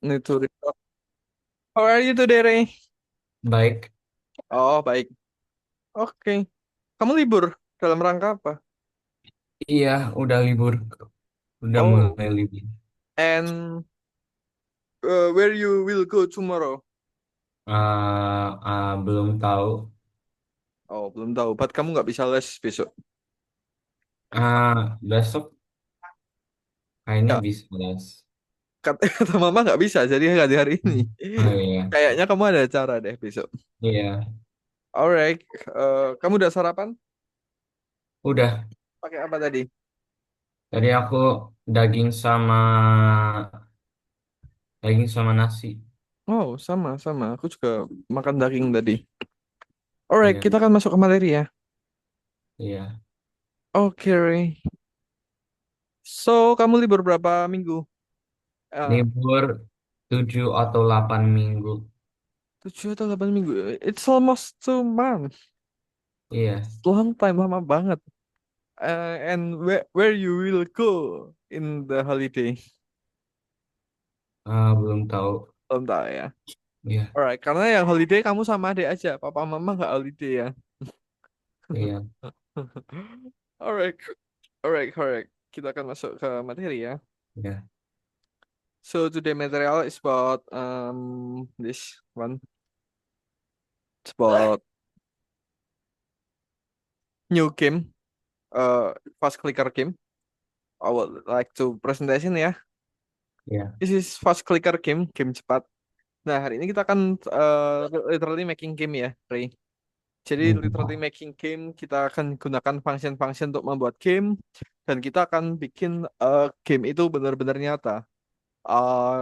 Need to record. How are you today, Ray? Baik, Oh, baik. Oke. Kamu libur dalam rangka apa? iya udah libur, udah Oh, mulai libur. and where you will go tomorrow? Belum tahu. Oh, belum tahu. But kamu nggak bisa les besok. Besok kayaknya Ya, bisa les. kata mama nggak bisa, jadi nggak di hari ini. Oh iya, Kayaknya kamu ada acara deh besok. iya. Alright. Kamu udah sarapan? Udah. Pakai apa tadi? Tadi aku daging sama daging sama nasi. Oh, sama. Aku juga makan daging tadi. Alright, Iya, kita akan masuk ke materi ya. iya. Oke, Ray. So, kamu libur berapa minggu? Eh, Libur 7 atau 8 minggu. 7 atau 8 minggu. It's almost 2 months. Iya, Long time, lama banget. And where you will go in the holiday? belum tahu. Belum tahu ya. Iya, Alright, karena yang holiday kamu sama adik aja. Papa mama nggak holiday ya. iya, Alright, alright. Kita akan masuk ke materi ya. iya, So today material is about this one. It's about new game. Fast clicker game. I would like to presentation ya. iya. This is fast clicker game, game cepat. Nah, hari ini kita akan literally making game ya, Ray. Jadi literally Hmm, making game, kita akan gunakan function-function untuk membuat game, dan kita akan bikin game itu benar-benar nyata.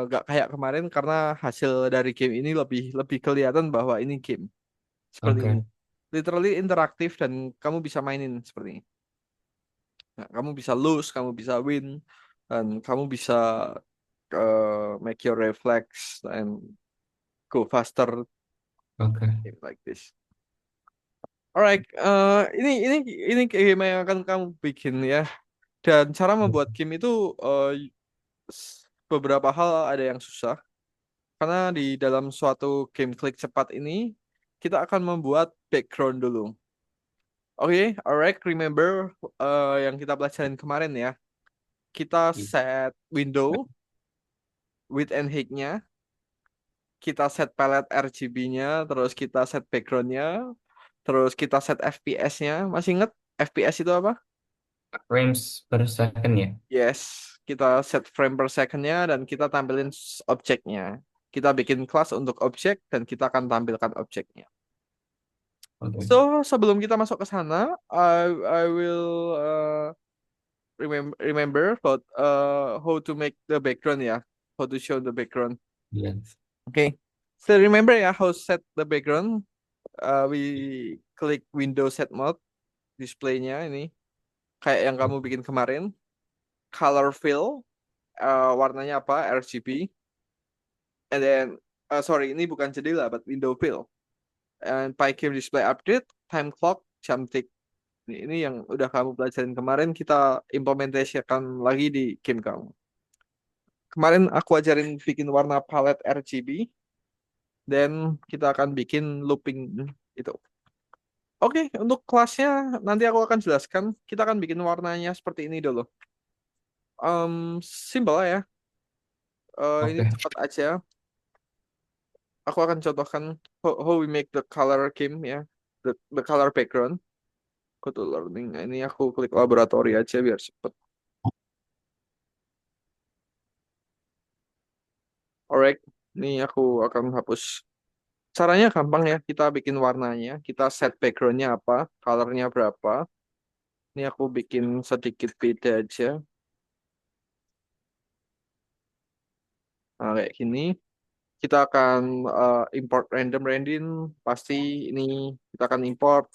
Gak kayak kemarin karena hasil dari game ini lebih lebih kelihatan bahwa ini game seperti ini. Oke, Literally interaktif dan kamu bisa mainin seperti ini. Nah, kamu bisa lose, kamu bisa win, dan kamu bisa make your reflex and go faster oke. like this. Alright, ini game yang akan kamu bikin ya. Dan cara membuat game itu beberapa hal ada yang susah. Karena di dalam suatu game klik cepat ini kita akan membuat background dulu. Oke, alright, remember yang kita pelajarin kemarin ya. Kita set window, width and height-nya, kita set palette RGB-nya, terus kita set background-nya, terus kita set FPS-nya. Masih inget FPS itu apa? Frames per second ya. Yes, kita set frame per second-nya dan kita tampilin objeknya. Kita bikin kelas untuk objek dan kita akan tampilkan objeknya. Oke. So, sebelum kita masuk ke sana, I will remember about how to make the background ya, how to show the background. Iya. Okay. So remember ya how set the background. We klik Windows Set Mode, displaynya ini kayak yang kamu bikin kemarin. Color fill, warnanya apa? RGB. And then, sorry, ini bukan jendela, but window fill. And PyCam display update, time clock, jam tick. Ini yang udah kamu pelajarin kemarin, kita implementasikan lagi di game kamu. Kemarin aku ajarin bikin warna palette RGB, dan kita akan bikin looping itu. Oke, untuk kelasnya nanti aku akan jelaskan. Kita akan bikin warnanya seperti ini dulu. Simple lah ya. Ini Oke. cepat aja. Aku akan contohkan how we make the color game ya, the color background. Go to learning. Nah, ini aku klik laboratory aja biar cepet. Alright, ini aku akan hapus. Caranya gampang ya. Kita bikin warnanya, kita set backgroundnya apa, colornya berapa. Ini aku bikin sedikit beda aja. Nah, kayak gini. Kita akan import random. Pasti ini kita akan import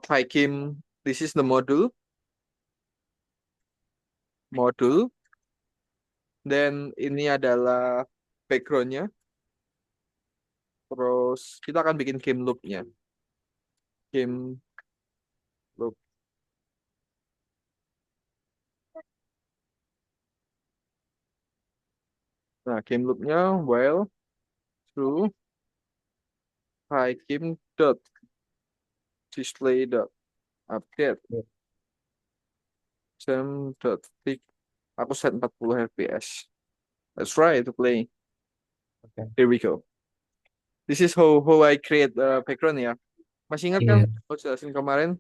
Pygame. This is the modul. Dan ini adalah backgroundnya. Terus kita akan bikin game loopnya. Game loop. Nah, game loopnya while through game dot display dot update Yeah. jam dot tick. Aku set 40 fps. Let's try to play. Okay. Here we go. This is how I create background ya. Masih ingat kan? Iya. Aku jelasin kemarin.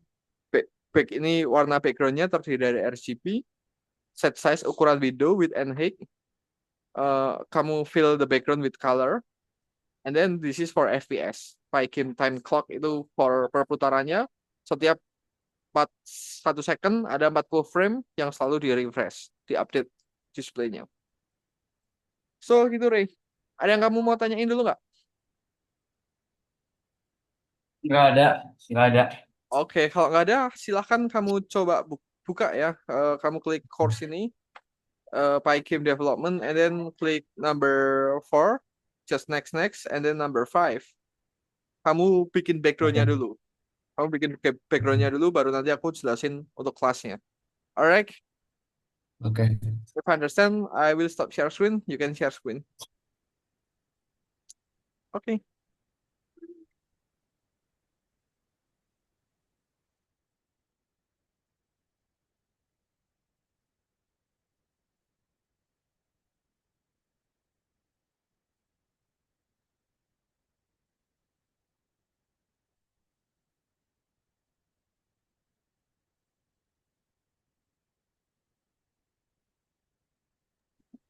Ini warna backgroundnya terdiri dari RGB, set size ukuran window, width and height. Kamu fill the background with color, and then this is for FPS. Game time clock itu for perputarannya. Setiap 1 second ada 40 frame yang selalu di refresh, di update displaynya. So gitu Ray. Ada yang kamu mau tanyain dulu nggak? Nggak ada, nggak ada. Oke, kalau nggak ada, silahkan kamu coba buka ya. Kamu klik course ini, Game Development, and then klik number 4, just next next, and then number 5. Kamu bikin backgroundnya Oke. dulu. Kamu bikin backgroundnya dulu, baru nanti aku jelasin untuk kelasnya. Alright, Oke. if I understand, I will stop share screen. You can share screen. Oke.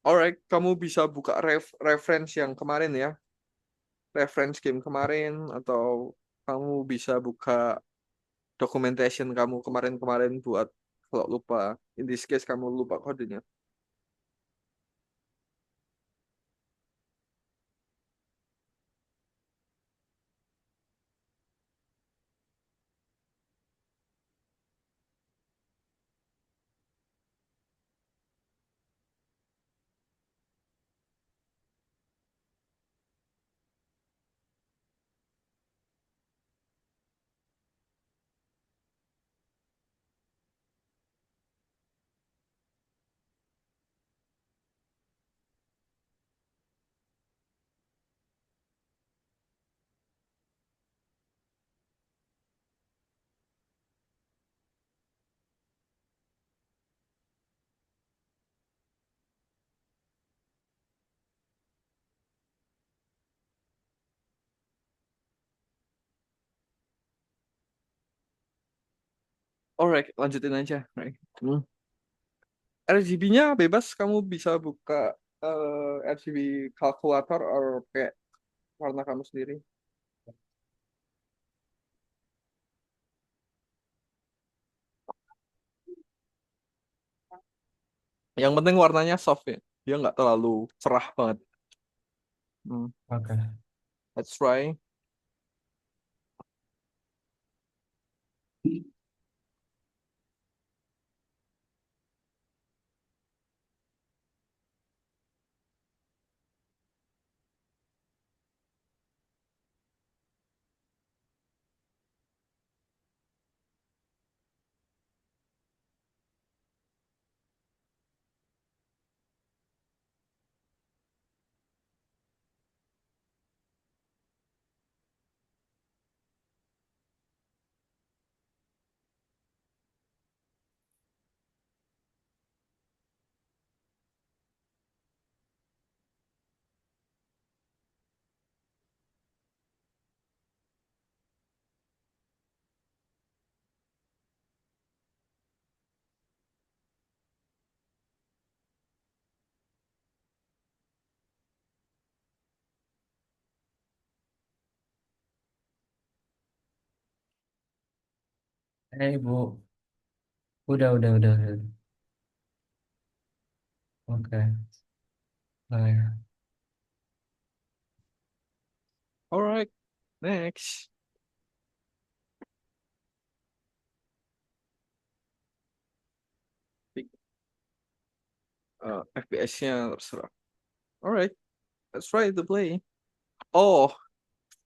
Alright, kamu bisa buka reference yang kemarin ya. Reference game kemarin, atau kamu bisa buka documentation kamu kemarin-kemarin buat kalau lupa. In this case kamu lupa kodenya. Alright, lanjutin aja. Right. RGB-nya bebas, kamu bisa buka RGB kalkulator or kayak warna kamu sendiri. Yang penting warnanya soft ya. Dia nggak terlalu cerah banget. Hmm. Oke. Let's try. Bu. Udah. Oke. Nah, Alright, next. FPS-nya terserah. Alright, let's try to play. Oh,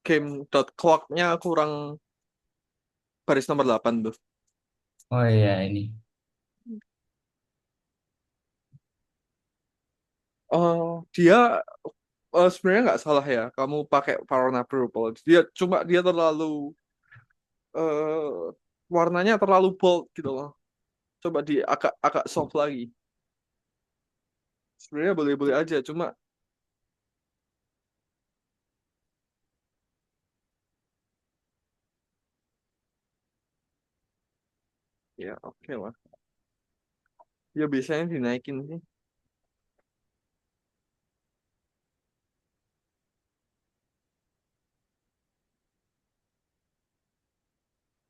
game dot clock-nya kurang baris nomor 8 tuh. oh iya ini. Dia sebenarnya nggak salah ya. Kamu pakai warna purple. Dia terlalu eh warnanya terlalu bold gitu loh. Coba di agak agak soft lagi. Sebenarnya boleh-boleh aja. Cuma ya oke lah. Ya biasanya dinaikin sih.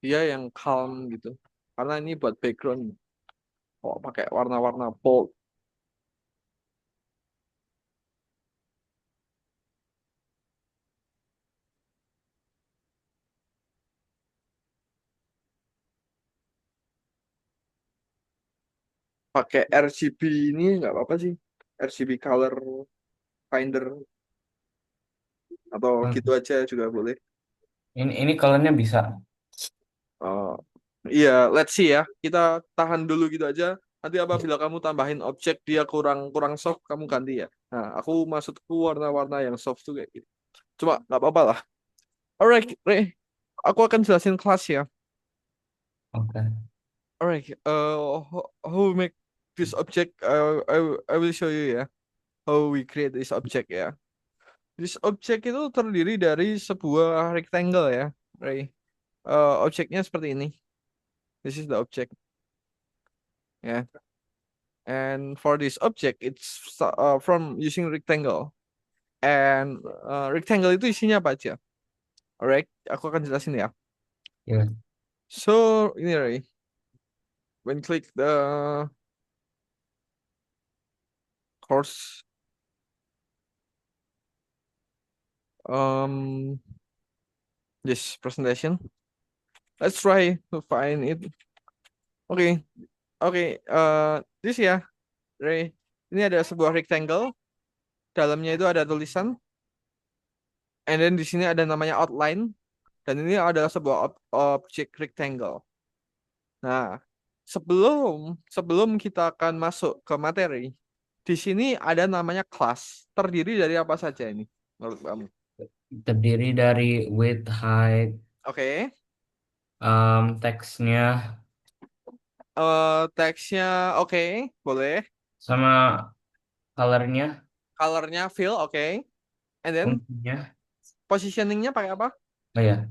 Dia yang calm gitu. Karena ini buat background. Kalau pakai warna-warna bold, pakai RGB ini nggak apa-apa sih. RGB color finder atau gitu Oke. aja juga boleh. Ini colornya bisa. Oh, iya, let's see ya. Kita tahan dulu gitu aja. Nanti apabila kamu tambahin objek dia kurang kurang soft, kamu ganti ya. Nah, aku maksudku warna-warna yang soft tuh kayak gitu. Cuma nggak apa-apa lah. Alright, Ray. Aku akan jelasin kelas ya. Oke. Alright, how we make this object? I will show you ya. How we create this object ya. This object itu terdiri dari sebuah rectangle ya, Ray. Objeknya seperti ini. This is the object ya. And for this object, it's from using rectangle. And rectangle itu isinya apa aja? Alright, aku akan jelasin ya. Ya. So ini Ray, when click the course, um, this presentation, let's try to find it. Oke, oke, this ya, Ray. Ini ada sebuah rectangle, dalamnya itu ada tulisan, and then di sini ada namanya outline, dan ini adalah sebuah objek rectangle. Nah, sebelum sebelum kita akan masuk ke materi, di sini ada namanya kelas. Terdiri dari apa saja ini menurut kamu? Terdiri dari width, height, Oke, teksnya, teksnya oke, boleh. sama colornya, Colornya fill oke. And then fungsinya. positioningnya pakai apa? Oh ya,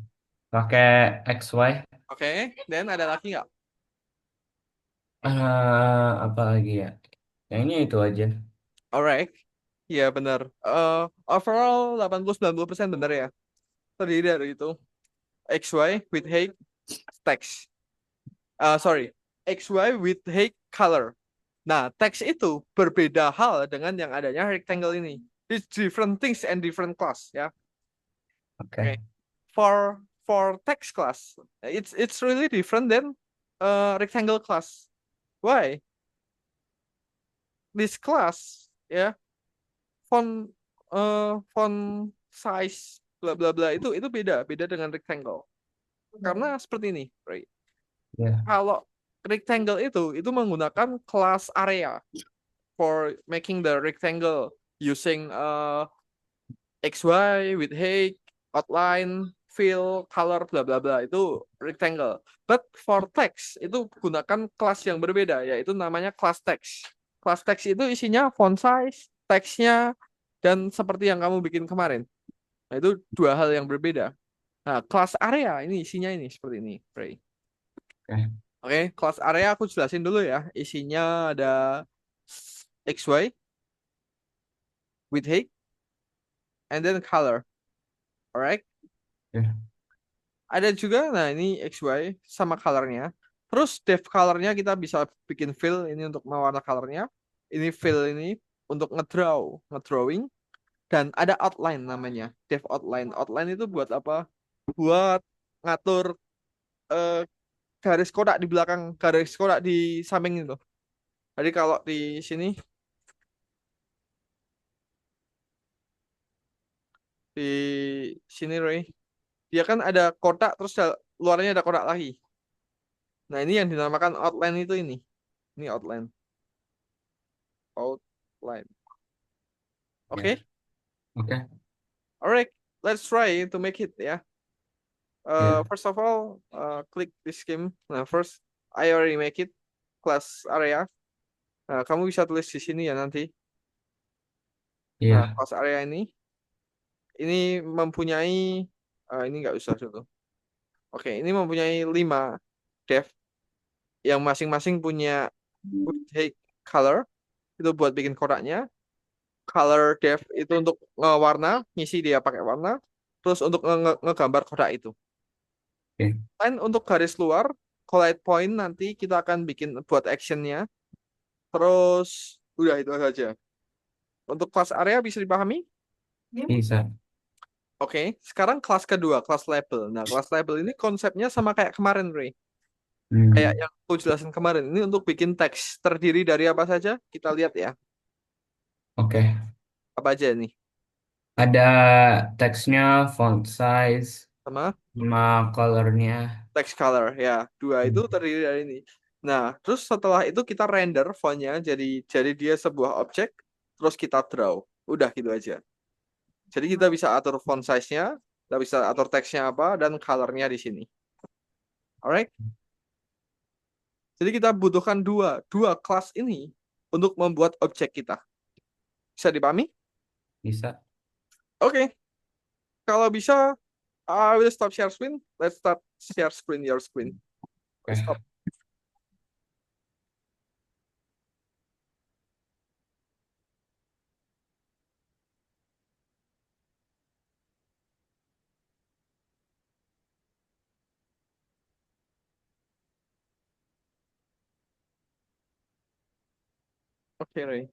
pakai XY. Oke, then ada lagi nggak? Apa lagi ya? Kayaknya itu aja. Alright, ya benar. Overall 80-90% benar ya. Terdiri dari itu. XY with height text. Sorry, XY with height color. Nah, teks itu berbeda hal dengan yang adanya rectangle ini. It's different things and different class, ya. Okay. Oke. For text class, it's really different than rectangle class. Why? This class, ya, font font size bla bla bla itu beda dengan rectangle. Karena seperti ini, right? Ya. Kalau rectangle itu menggunakan class area for making the rectangle using XY with height, outline, fill, color, bla bla bla itu rectangle. But for text itu gunakan kelas yang berbeda yaitu namanya class text. Class text itu isinya font size, teksnya dan seperti yang kamu bikin kemarin. Nah, itu dua hal yang berbeda. Nah, class area ini isinya ini seperti ini, Ray. Oke. Oke, class area aku jelasin dulu ya. Isinya ada XY with height and then color. Alright. Ya. Ada juga, nah ini XY sama colornya. Terus depth colornya kita bisa bikin fill ini untuk mewarna colornya. Ini fill ini untuk ngedrawing. Dan ada outline namanya, depth outline. Outline itu buat apa? Buat ngatur eh, garis kotak di belakang, garis kotak di samping itu. Jadi kalau di sini, di sini Ray, dia kan ada kotak terus luarnya ada kotak lagi. Nah ini yang dinamakan outline itu ini. Ini outline. Outline. ya, Okay, oke, alright, let's try to make it ya. ya, First of all, click this game. Nah, first I already make it class area. Nah, kamu bisa tulis di sini ya nanti. Nah, ya, class area ini mempunyai ini nggak usah dulu. Oke, ini mempunyai 5 dev yang masing-masing punya take color itu buat bikin kotaknya. Color dev itu untuk ngewarna, ngisi dia pakai warna. Terus untuk ngegambar kotak itu. oke, Lain untuk garis luar, collide point nanti kita akan bikin buat actionnya. Terus udah itu saja. Untuk kelas area bisa dipahami? bisa. Oke, sekarang kelas kedua, kelas label. Nah, kelas label ini konsepnya sama kayak kemarin, Ray. Kayak Hmm, yang aku jelasin kemarin. Ini untuk bikin teks terdiri dari apa saja? Kita lihat ya. oke. Apa aja nih? Ada teksnya, font size, Sama sama colornya. text color ya. Dua itu Hmm, terdiri dari ini. Nah, terus setelah itu kita render fontnya jadi dia sebuah objek, terus kita draw. Udah gitu aja. Jadi kita bisa atur font size-nya, kita bisa atur teksnya apa, dan color-nya di sini. Alright? Jadi kita butuhkan dua kelas ini untuk membuat objek kita. Bisa dipahami? bisa. Oke, kalau bisa, I will stop share screen. Let's start share screen your screen. Oke, Stop. Oke, Ray.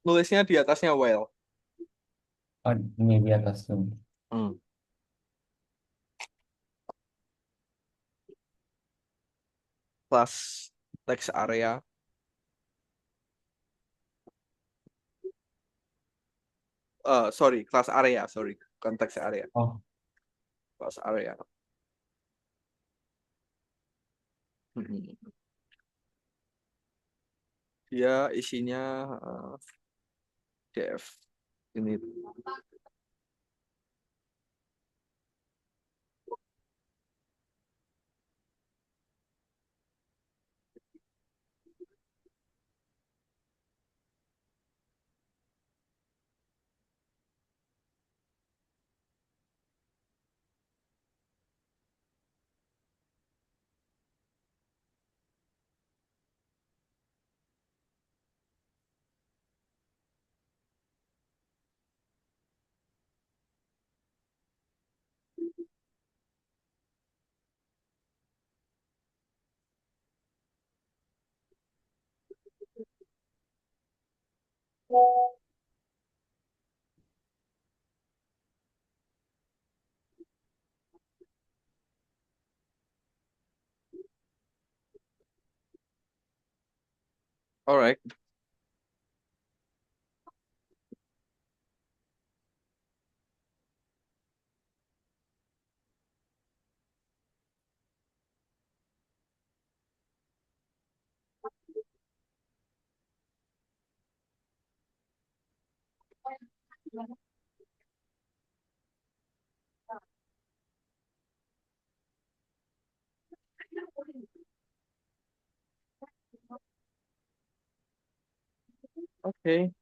Nulisnya di atasnya well. oh, ini di atas tuh. Hmm. Plus text area. Sorry, class area. Sorry, bukan text area. Oh, Class area. Hmm. Dia isinya dev. Ini. Alright. Oke.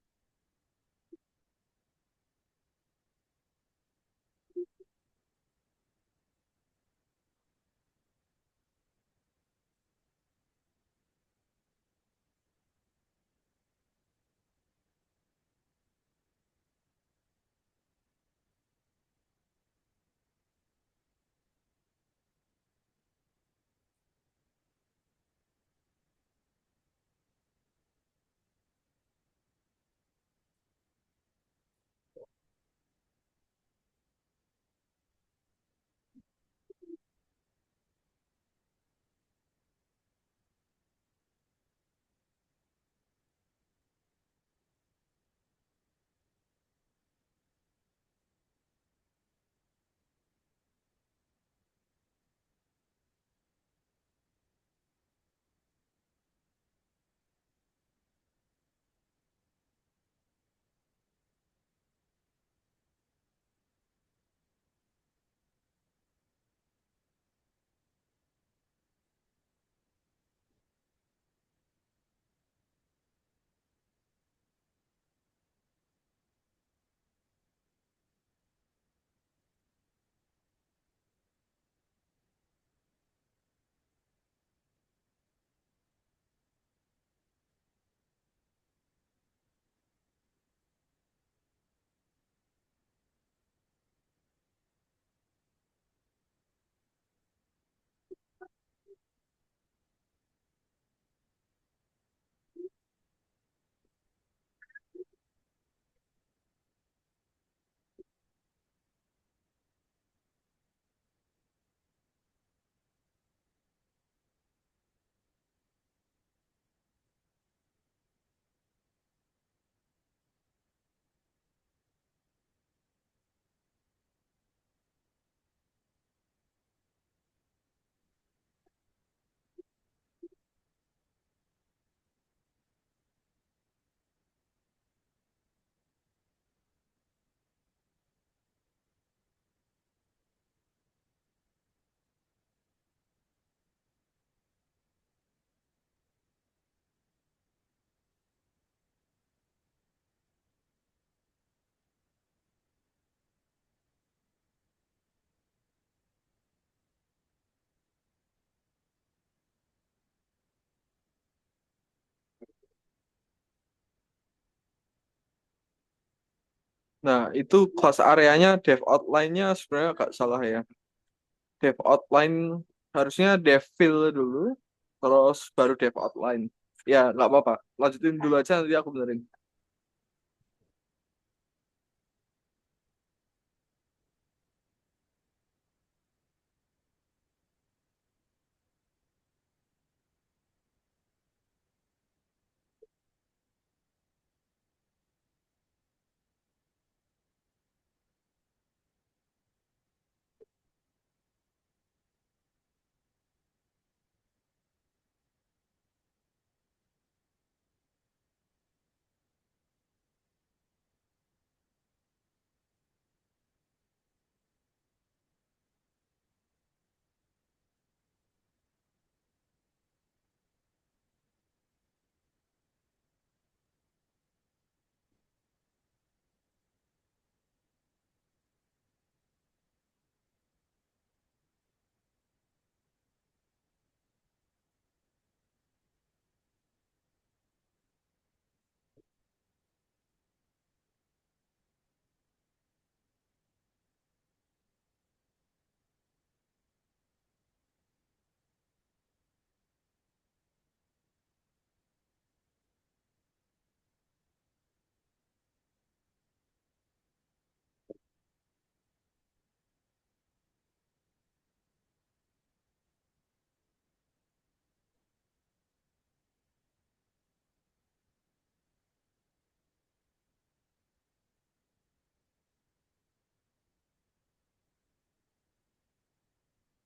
Nah, itu class areanya dev outline-nya sebenarnya agak salah ya. Dev outline harusnya dev fill dulu, terus baru dev outline. Ya, nggak apa-apa. Lanjutin dulu aja, nanti aku benerin.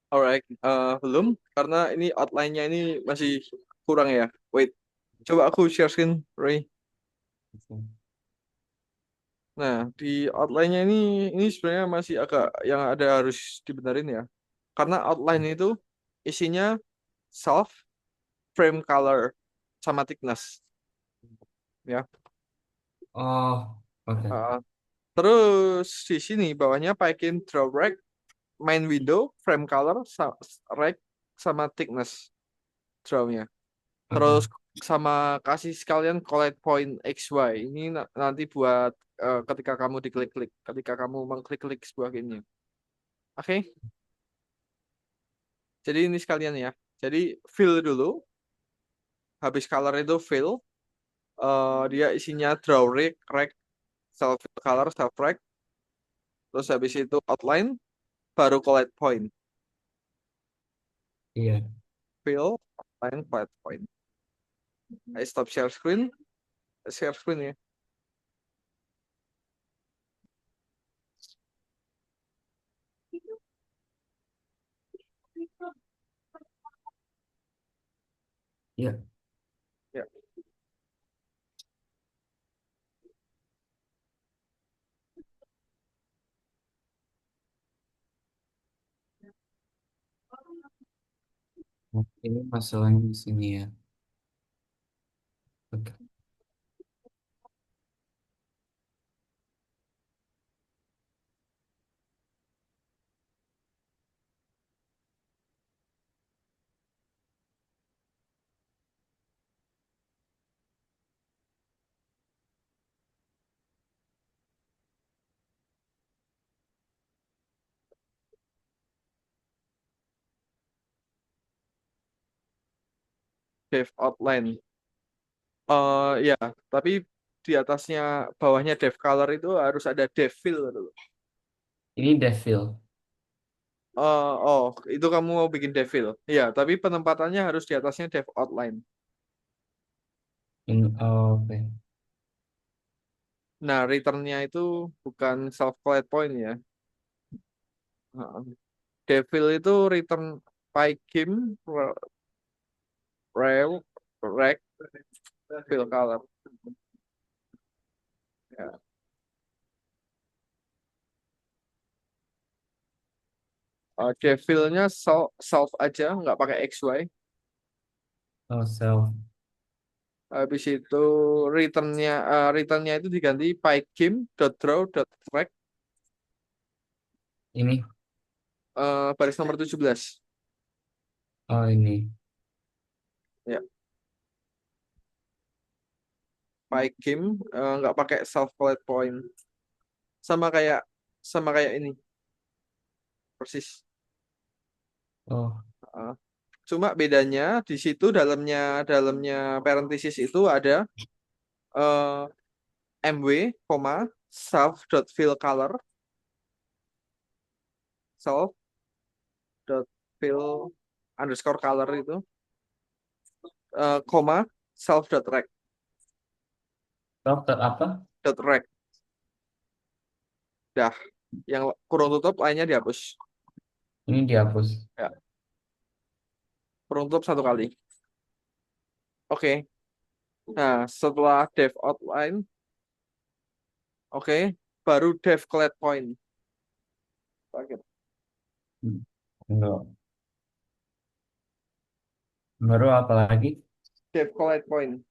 Alright, belum, karena ini outline-nya ini masih kurang ya. Wait, coba aku share screen, Ray. Nah, di outline-nya ini sebenarnya masih agak yang ada harus dibenerin ya. Karena outline itu isinya self, frame color, sama thickness. Ya. Oh, oke. Uh, terus di sini bawahnya paikin draw rect, main window, frame color, rect, sama thickness drawnya. Oke. Terus sama kasih sekalian collect point XY. Ini nanti buat ketika kamu diklik-klik, ketika kamu mengklik-klik sebuah gamenya. Oke, jadi ini sekalian ya. Jadi fill dulu, habis color itu fill, dia isinya draw rect, self color, self rect, terus habis itu outline, baru collect point. Iya. Fill, outline, collect point. I stop share screen ya. Iya. Ya, Ini masalahnya di sini ya. Oke. dev outline. Ya, tapi di atasnya bawahnya dev color itu harus ada dev fill dulu. Ini Devil. Oh, itu kamu mau bikin dev fill. Iya, tapi penempatannya harus di atasnya dev outline. Ini, oh, oke. Nah, returnnya itu bukan self collect point ya. Heeh. Dev fill itu return pygame rev rec fill color. Ya. Dev fill-nya self aja, nggak pakai XY. Oh, self. Habis itu returnnya itu diganti pygame dot draw dot track Ini. baris nomor 17. Oh, ini. Ya, pygame nggak pakai self collect point. Sama kayak sama kayak ini persis. Oh, Uh, Cuma bedanya di situ dalamnya parenthesis itu ada eh, MW, koma, self dot fill color, self dot fill underscore color itu, koma, self dot rec dokter apa? dot rec. Dah, yang kurung tutup lainnya dihapus. Ini dihapus. Ya, kurung tutup satu kali. Oke. Nah, setelah dev outline, oke, baru dev collect point. Oke. Hmm. Enggak. Baru apa lagi? Dev collect point.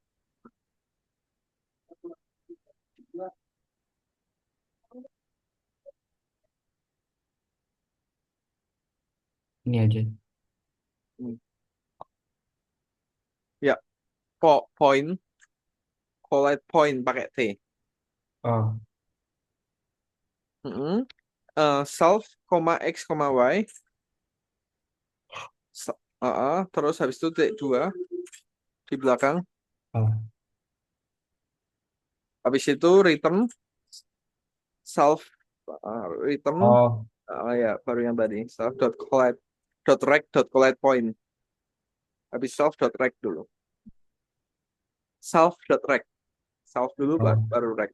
Ini aja. Hmm. Ya, point, collect point pakai T. Oh, Mm-mm. Self, x, y. Terus habis itu T2 di belakang. oh, Habis itu return, self, return. oh, Ya, baru yang tadi. Self dot collect, dot rec, dot collect point. Habis self dot rec dulu. Self dot rec. Self dulu oh. baru rec.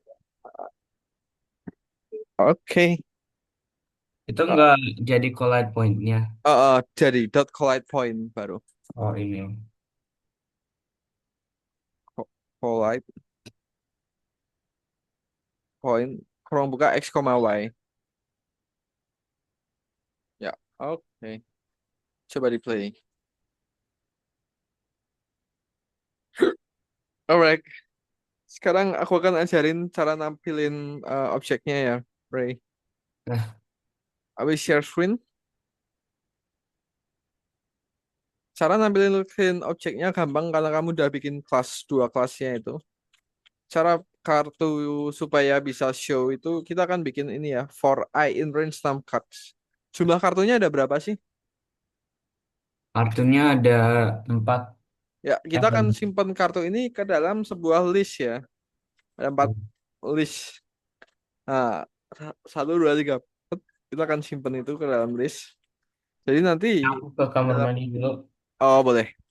Oke. Itu enggak jadi collide point-nya. Jadi dot collide point baru. Oh, ini. Collide point. Kurang buka x, y. Ya, oke. Coba di play. Alright. Sekarang aku akan ajarin cara nampilin objeknya ya, Ray. Nah, Habis share screen. Cara nampilin objeknya gampang karena kamu udah bikin kelas dua kelasnya itu. Cara kartu supaya bisa show itu kita akan bikin ini ya, for I in range num cards. Jumlah kartunya ada berapa sih? kartunya ada 4. Ya, kita akan simpan kartu ini ke dalam sebuah list ya. Ada 4 list. Nah, satu, dua, tiga. Kita akan simpan itu ke dalam list. Jadi nanti Aku ke kamar dalam, mandi dulu. oh boleh.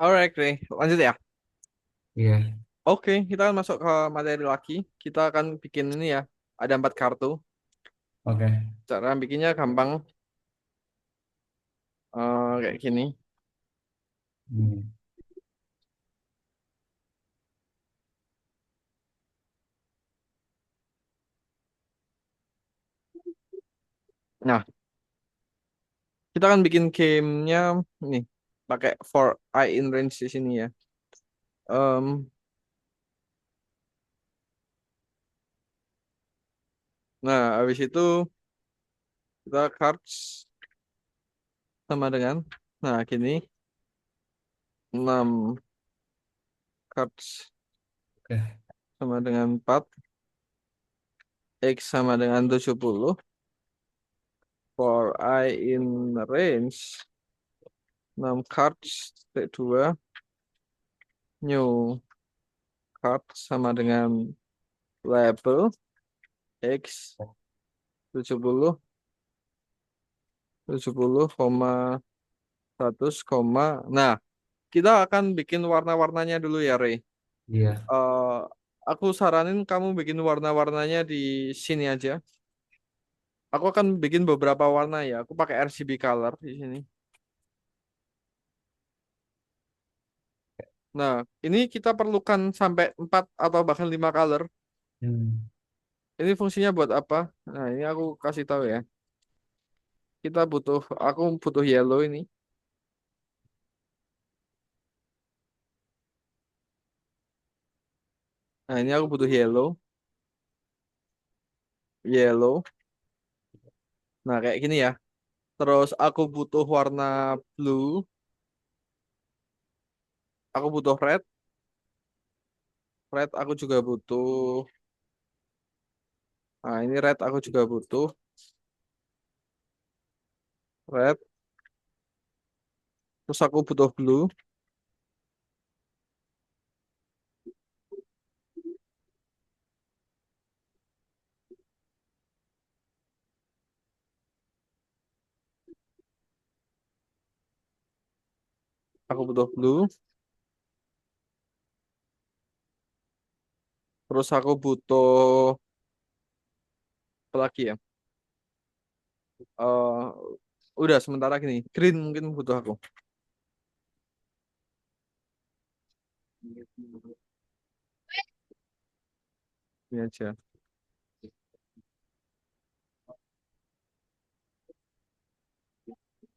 Alright, Ray. Lanjut ya. Iya, Oke, kita akan masuk ke materi lagi. Kita akan bikin ini ya. Ada 4 kartu. oke. Cara bikinnya gampang. Kayak gini. Hmm. Nah, kita akan bikin gamenya nih. Pakai for eye in range di sini ya. Em, nah, habis itu kita cards sama dengan. Nah, gini. 6 cards Oke, sama dengan 4. X sama dengan 70. For eye in range. 6 cards. T2. New card sama dengan label X 70 100 koma. Nah, kita akan bikin warna-warnanya dulu ya, Ray. iya, Eh, aku saranin kamu bikin warna-warnanya di sini aja. Aku akan bikin beberapa warna ya. Aku pakai RGB color di sini. Nah, ini kita perlukan sampai 4 atau bahkan 5 color. hmm. Ini fungsinya buat apa? Nah, ini aku kasih tahu ya. Aku butuh yellow ini. Nah, ini aku butuh yellow. Yellow. Nah, kayak gini ya. Terus aku butuh warna blue. Aku butuh red. Red aku juga butuh. Nah, ini red aku juga butuh. Red. Terus aku butuh blue. Aku butuh blue. Terus aku butuh apa lagi ya? eh udah sementara gini. Green mungkin butuh aku. Ini aja.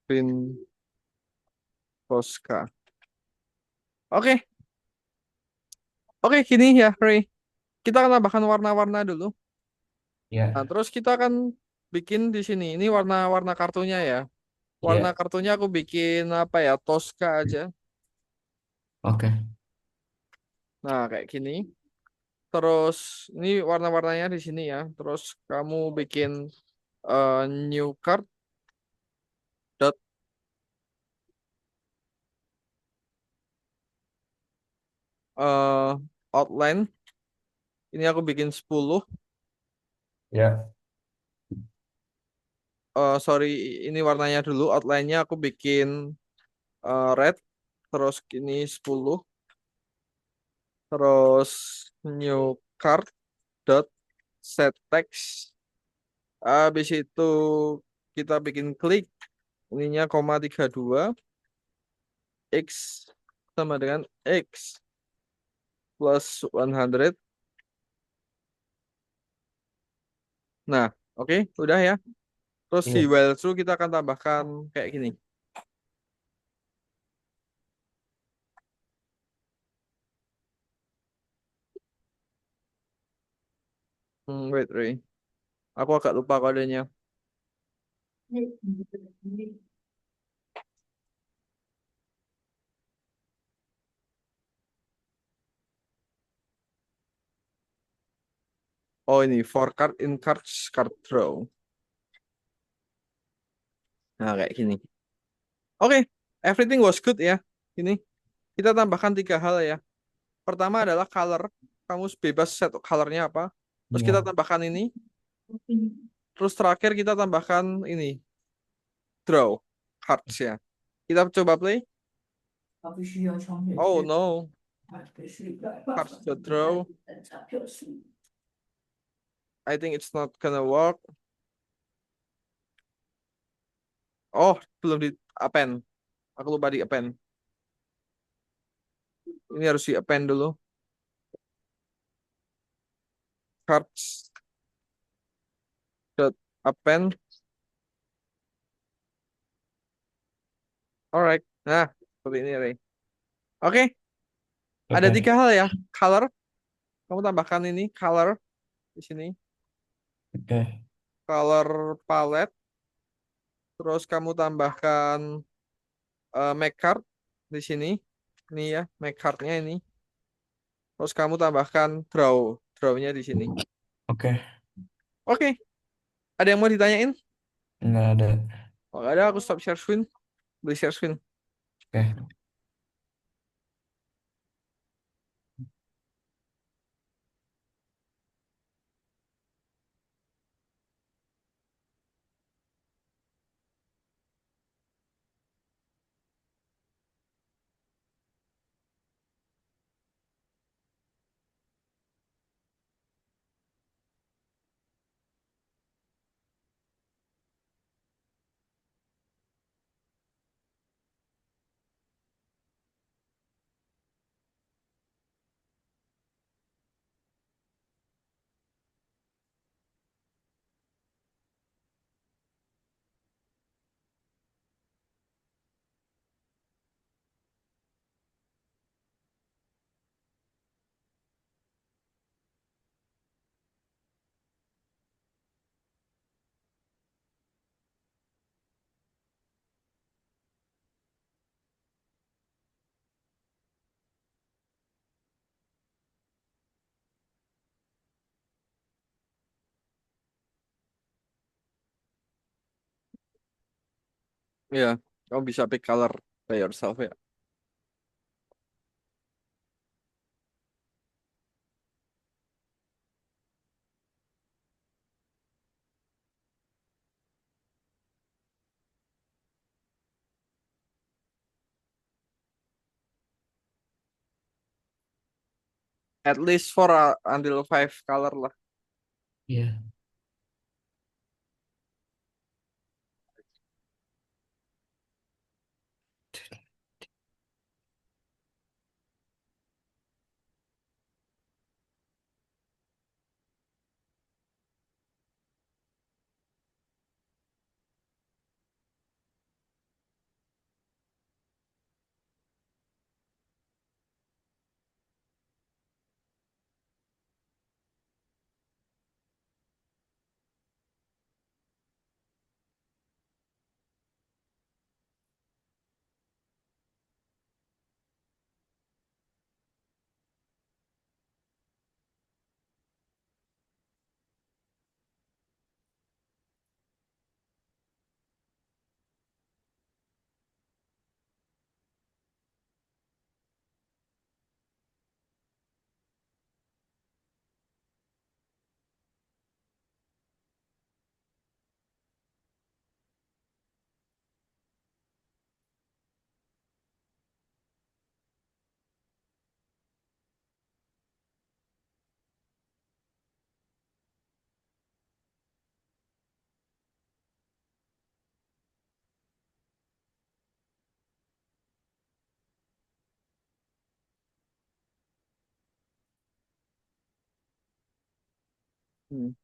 Green Posca. Oke, oke gini ya, Ray. Kita akan tambahkan warna-warna dulu. Nah, Iya, terus kita akan bikin di sini. Ini warna-warna kartunya ya. Warna iya, kartunya aku bikin apa ya? Tosca aja. oke. Nah, kayak gini. Terus ini warna-warnanya di sini ya. Terus kamu bikin new card dot eh, outline. Ini aku bikin 10. Iya, Sorry, ini warnanya dulu. Outline-nya aku bikin red. Terus ini 10. Terus new card dot set text. Habis itu kita bikin klik. Ininya koma 32. X sama dengan X plus 100. Nah, oke, udah ya. Terus di iya, while true kita akan tambahkan kayak gini. Wait, Ray. Aku agak lupa kodenya. Oh ini, four card in cards card draw. Nah kayak gini. Oke, everything was good ya. Ini kita tambahkan tiga hal ya. Pertama adalah color. Kamu bebas set colornya apa. Terus kita Ya. tambahkan ini. Terus terakhir kita tambahkan ini, draw cards ya. Kita coba play. Oh no, cards to draw. I think it's not gonna work. Oh, belum di append. Aku lupa di append. Ini harus di append dulu. Cards dot append. Alright. Nah, seperti ini, Ray. Oke, ada Oke. tiga hal ya. Color. Kamu tambahkan ini color di sini. Oke. Color palette. Terus kamu tambahkan make card di sini. Ini ya, make cardnya ini. Terus kamu tambahkan draw, drawnya di sini. Oke. Oke, ada yang mau ditanyain? Nggak ada. Kalau nggak ada, aku stop share screen. Beli share screen. Oke. Iya, kamu bisa pick color by yourself ya. At least for until five color lah. Iya. Hmm.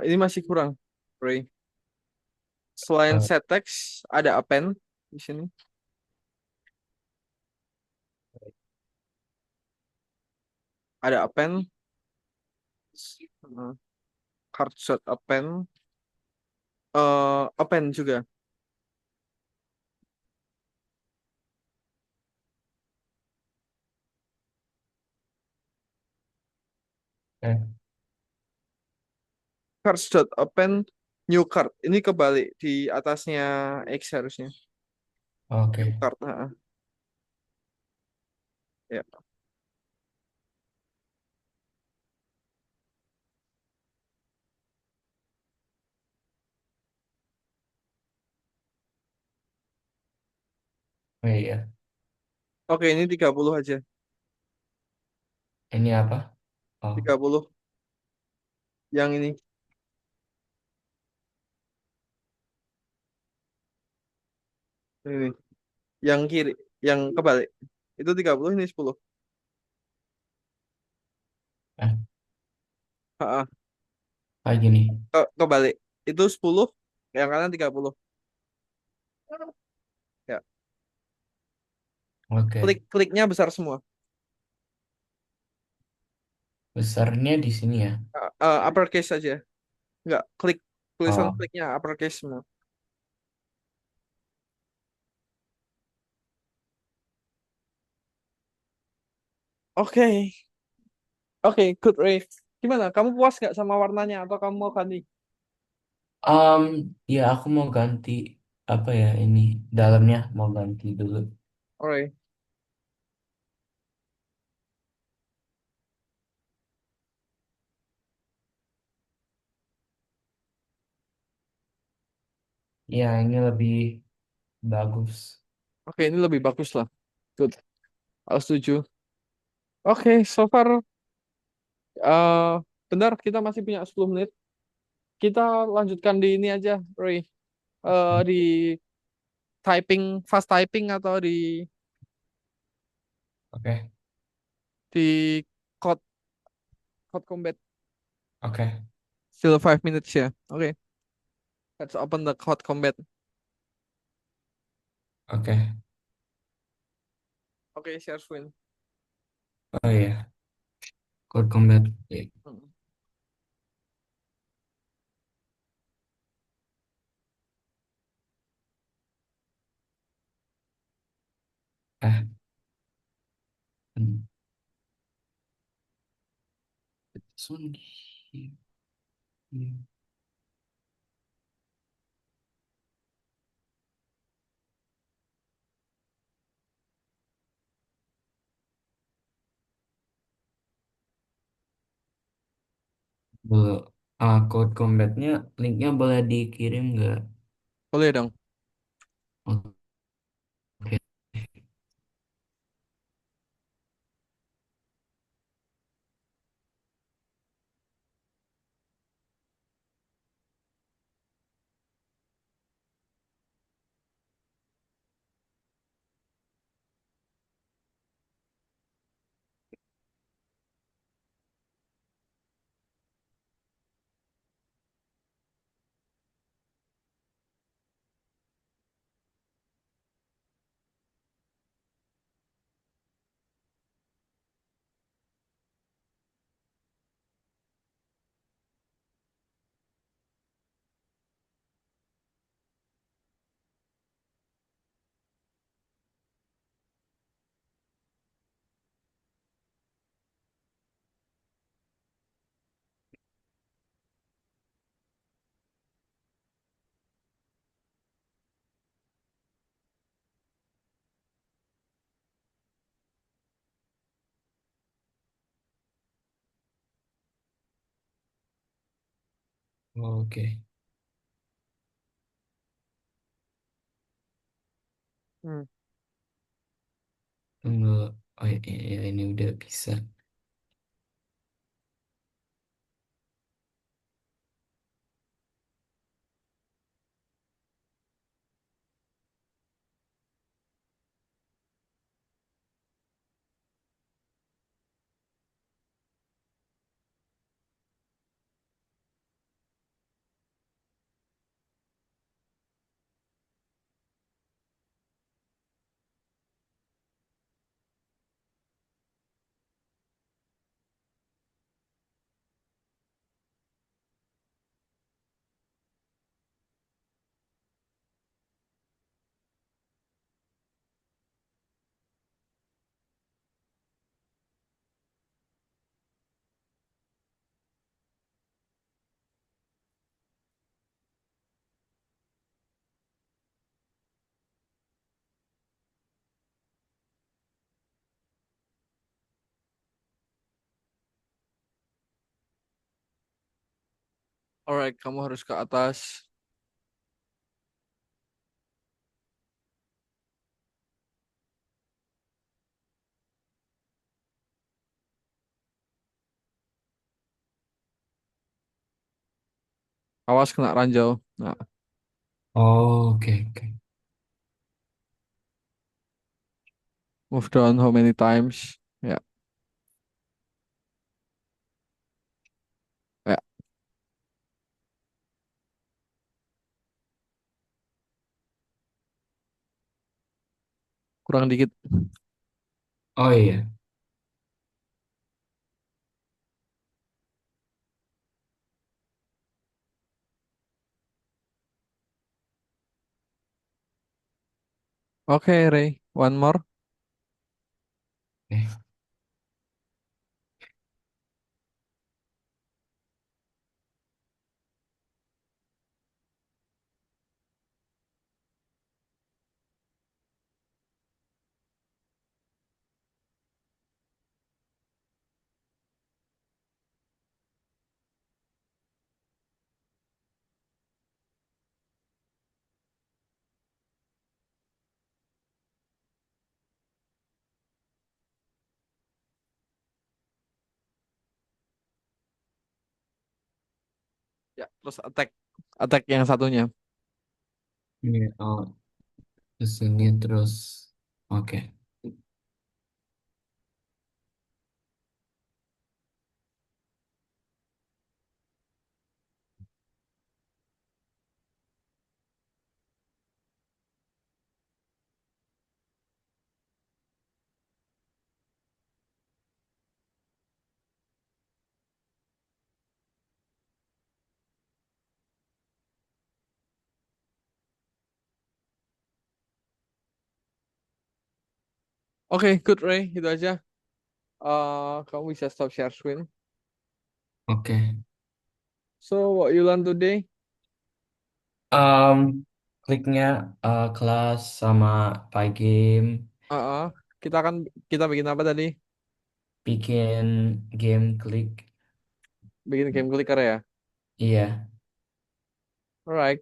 Ini masih kurang, Ray. Selain Eh, set text, ada append di sini. Ada append, uh, card shot append, append juga. eh, Card shot append, new card. Ini kebalik di atasnya X harusnya. New oke. card. Ya. Oh iya. Oke, ini 30 aja. Ini apa? Oh, 30. Yang ini, ini. Yang kiri, yang kebalik. Itu 30, ini 10. eh, Ha, kayak gini. kebalik. Itu 10, yang kanan 30. Ya. Oke. Kliknya besar semua. Besarnya di sini ya. Uppercase aja. Enggak, tulisan Oh, kliknya uppercase semua. Oke. Oke, good Ray. Gimana? Kamu puas nggak sama warnanya atau kamu mau ganti? um, ya aku mau ganti apa ya ini dalamnya mau ganti dulu. Alright. Ya ini lebih bagus. Oke, ini lebih bagus lah. Good. Aku setuju. Oke, so far eh bentar kita masih punya 10 menit. Kita lanjutkan di ini aja, Ray. Di fast typing atau Oke, di code code combat. oke, Still 5 minutes ya. Oke, let's open the code combat. oke. Oke, share screen. Oh iya, Code Combat. Oke. Hmm. Eh, hmm. This one here. Here. Boleh, Code Combatnya linknya boleh dikirim nggak? Boleh dong. Oke. Oke. Hmm. Tunggu. Oh iya, iya, ini udah bisa. Alright, kamu harus ke atas. Awas kena ranjau. Nah, Oh, oke, oke. move down how many times? Ya, ya, kurang dikit. Oh iya. Oke, Ray. One more. Oke. Ya, terus attack. Attack yang satunya. Ini, oh, ke sini terus. Oke. Oke, good, Ray. Itu aja. Kamu bisa stop share screen. Oke. So, what you learn today? Um, kliknya kelas sama Pygame, Uh, kita akan kita bikin apa tadi? bikin game klik. Bikin game clicker ya. Iya, Alright.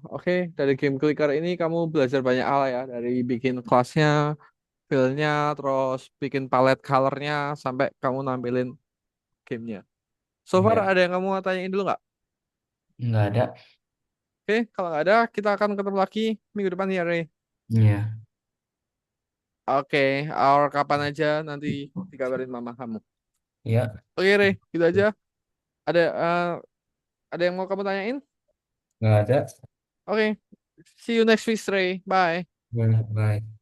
Oke, dari game clicker ini kamu belajar banyak hal ya, dari bikin kelasnya, feel-nya, terus bikin palette color-nya, sampai kamu nampilin gamenya. So far iya. ada yang kamu mau tanyain dulu nggak? Nggak ada. Oke, kalau nggak ada, kita akan ketemu lagi minggu depan ya, Ray. Iya, Oke, or kapan aja nanti dikabarin mama kamu. iya. Oke, Ray, gitu aja. Ada eh, ada yang mau kamu tanyain? Nggak ada. Oke, see you next week, Ray. Bye. Bye. Bye.